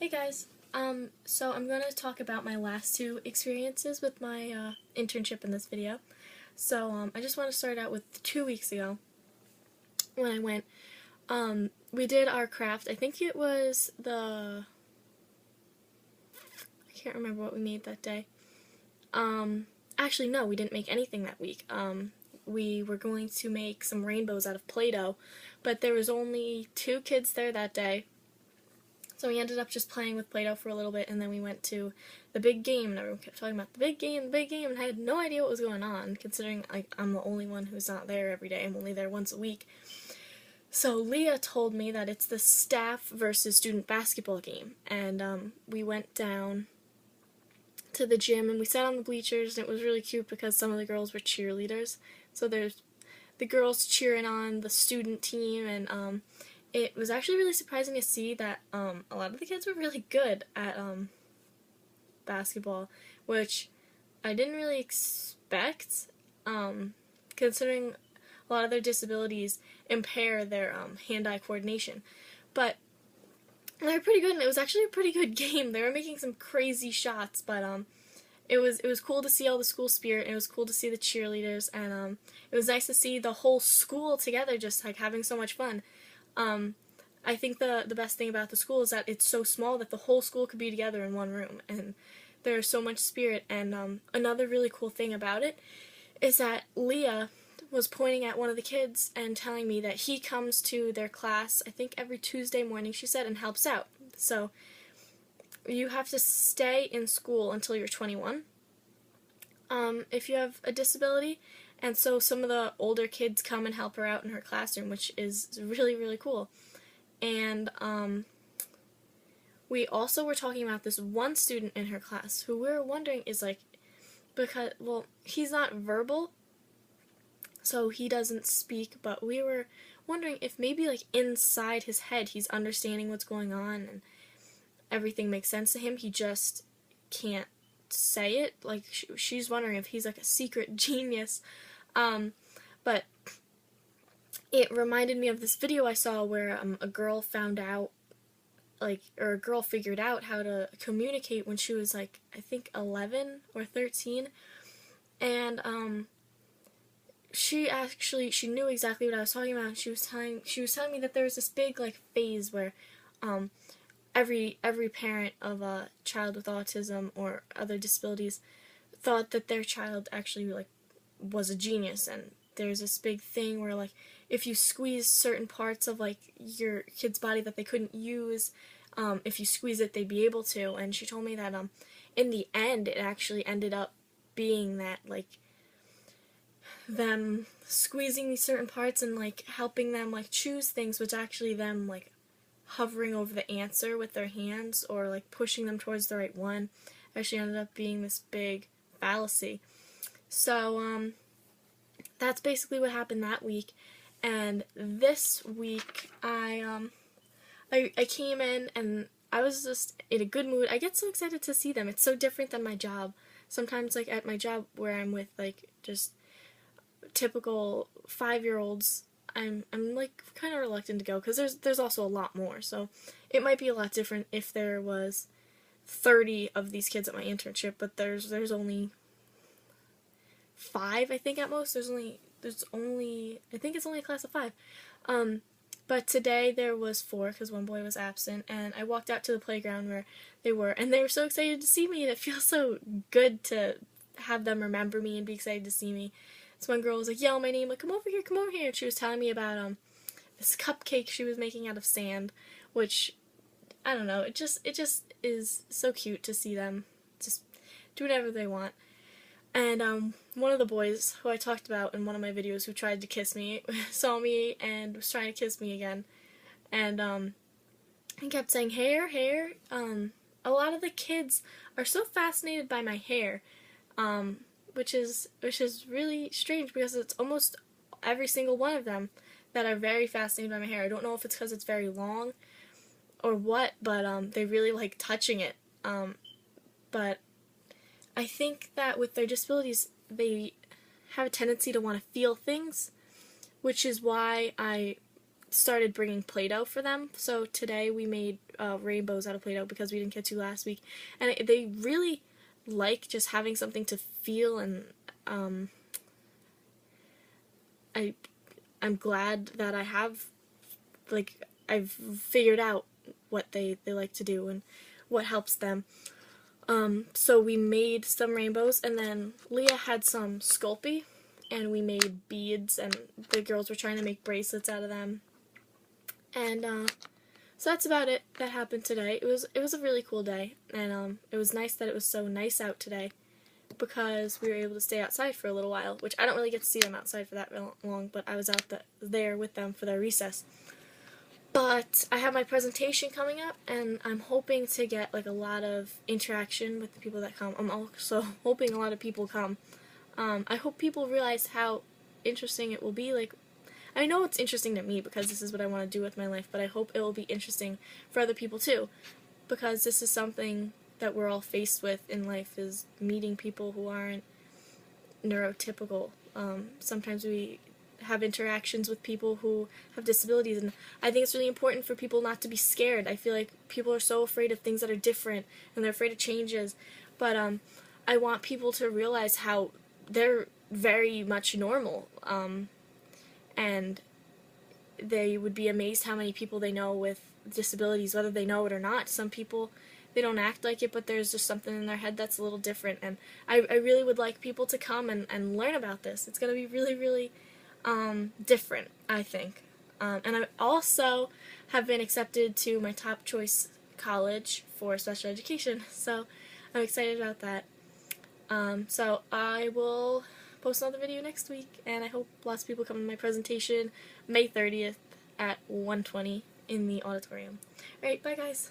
Hey guys, so I'm going to talk about my last two experiences with my internship in this video. So I just want to start out with 2 weeks ago when I went. We did our craft. I think it was I can't remember what we made that day. Actually no, we didn't make anything that week. We were going to make some rainbows out of Play-Doh, but there was only 2 kids there that day. So we ended up just playing with Play-Doh for a little bit, and then we went to the big game, and everyone kept talking about the big game, and I had no idea what was going on, considering I'm the only one who's not there every day. I'm only there once a week. So Leah told me that it's the staff versus student basketball game, and we went down to the gym, and we sat on the bleachers, and it was really cute because some of the girls were cheerleaders. So there's the girls cheering on the student team, and it was actually really surprising to see that a lot of the kids were really good at basketball, which I didn't really expect, considering a lot of their disabilities impair their hand-eye coordination. But they were pretty good, and it was actually a pretty good game. They were making some crazy shots, but it was cool to see all the school spirit, and it was cool to see the cheerleaders, and it was nice to see the whole school together just like having so much fun. I think the best thing about the school is that it's so small that the whole school could be together in one room, and there's so much spirit. And another really cool thing about it is that Leah was pointing at one of the kids and telling me that he comes to their class, I think every Tuesday morning, she said, and helps out. So you have to stay in school until you're 21 if you have a disability. And so some of the older kids come and help her out in her classroom, which is really, really cool. And we also were talking about this one student in her class who we were wondering is like, because, well, he's not verbal, so he doesn't speak, but we were wondering if maybe like inside his head he's understanding what's going on and everything makes sense to him. He just can't say it. Like, she's wondering if he's like a secret genius. But it reminded me of this video I saw where a girl found out, or a girl figured out how to communicate when she was like, I think 11 or 13, and she knew exactly what I was talking about. And she was telling me that there was this big like phase where every parent of a child with autism or other disabilities thought that their child actually like was a genius, and there's this big thing where like if you squeeze certain parts of like your kid's body that they couldn't use, if you squeeze it they'd be able to. And she told me that in the end it actually ended up being that like them squeezing these certain parts and like helping them like choose things was actually them like hovering over the answer with their hands or like pushing them towards the right one. Actually ended up being this big fallacy. So that's basically what happened that week. And this week I came in and I was just in a good mood. I get so excited to see them. It's so different than my job. Sometimes like at my job where I'm with like just typical 5-year-olds, I'm like kind of reluctant to go because there's also a lot more. So it might be a lot different if there was 30 of these kids at my internship, but there's only 5, I think, at most. There's only I think it's only a class of 5. But today there was 4 because one boy was absent, and I walked out to the playground where they were, and they were so excited to see me, and it feels so good to have them remember me and be excited to see me. So one girl was like, yell my name, like, come over here, and she was telling me about this cupcake she was making out of sand, which, I don't know, it just is so cute to see them just do whatever they want. And one of the boys who I talked about in one of my videos who tried to kiss me saw me and was trying to kiss me again, and he kept saying hair, hair. A lot of the kids are so fascinated by my hair, which is really strange because it's almost every single one of them that are very fascinated by my hair. I don't know if it's because it's very long or what, but they really like touching it. But I think that with their disabilities, they have a tendency to want to feel things, which is why I started bringing Play-Doh for them. So today we made rainbows out of Play-Doh because we didn't get to last week. And they really like just having something to feel, and I'm glad that I've figured out what they like to do and what helps them. So we made some rainbows, and then Leah had some Sculpey, and we made beads, and the girls were trying to make bracelets out of them. And so that's about it that happened today. It was a really cool day, and it was nice that it was so nice out today, because we were able to stay outside for a little while, which I don't really get to see them outside for that long, but I was out there with them for their recess. But I have my presentation coming up, and I'm hoping to get like a lot of interaction with the people that come. I'm also hoping a lot of people come. I hope people realize how interesting it will be. Like, I know it's interesting to me because this is what I want to do with my life, but I hope it will be interesting for other people too, because this is something that we're all faced with in life, is meeting people who aren't neurotypical. Sometimes we have interactions with people who have disabilities, and I think it's really important for people not to be scared. I feel like people are so afraid of things that are different, and they're afraid of changes, but I want people to realize how they're very much normal, and they would be amazed how many people they know with disabilities, whether they know it or not. Some people, they don't act like it, but there's just something in their head that's a little different, and I really would like people to come and learn about this. It's going to be really, really different, I think. And I also have been accepted to my top choice college for special education, so I'm excited about that. So I will post another video next week, and I hope lots of people come to my presentation May 30th at 1:20 in the auditorium. Alright, bye guys!